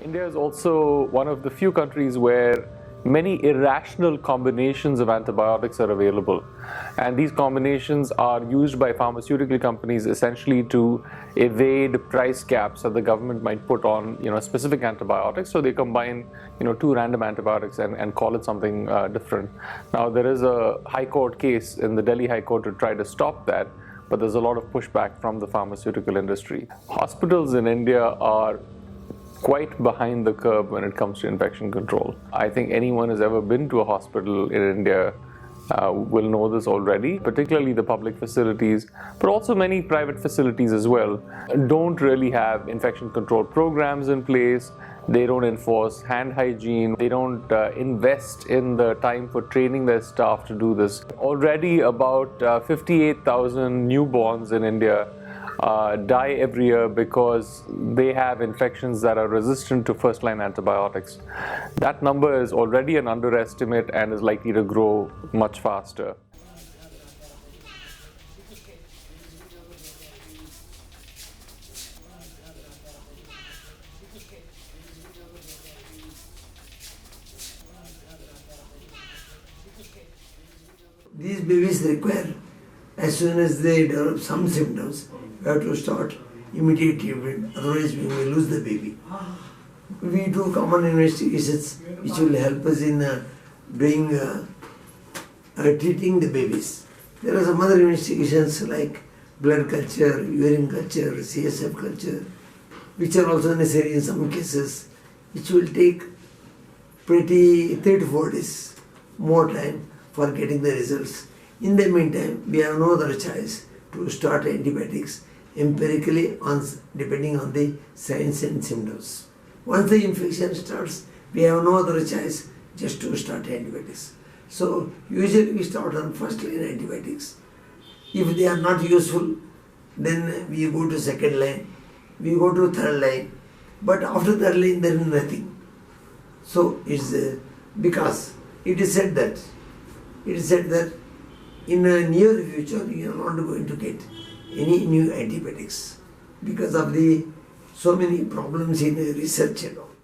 India is also one of the few countries where many irrational combinations of antibiotics are available, and these combinations are used by pharmaceutical companies essentially to evade price caps that the government might put on specific antibiotics. So they combine two random antibiotics and call it something different. Now there is a high court case in the Delhi High Court to try to stop that, but there's a lot of pushback from the pharmaceutical industry. Hospitals in India are quite behind the curve when it comes to infection control. I think anyone who's ever been to a hospital in India will know this already, particularly the public facilities, but also many private facilities as well, don't really have infection control programs in place. They don't enforce hand hygiene. They don't invest in the time for training their staff to do this. Already about 58,000 newborns in India die every year because they have infections that are resistant to first-line antibiotics. That number is already an underestimate and is likely to grow much faster. These babies require, as soon as they develop some symptoms, we have to start immediate treatment, otherwise we may lose the baby. We do common investigations which will help us in treating the babies. There are some other investigations like blood culture, urine culture, CSF culture, which are also necessary in some cases, which will take pretty 3 to 4 days more time for getting the results. In the meantime, we have no other choice to start antibiotics empirically depending on the signs and symptoms. Once the infection starts, we have no other choice just to start antibiotics. So usually we start on first line antibiotics. If they are not useful, then we go to second line, we go to third line, but after third line there is nothing. So it's because it is said that in the near future you are not going to get any new antibiotics because of the so many problems in research and all.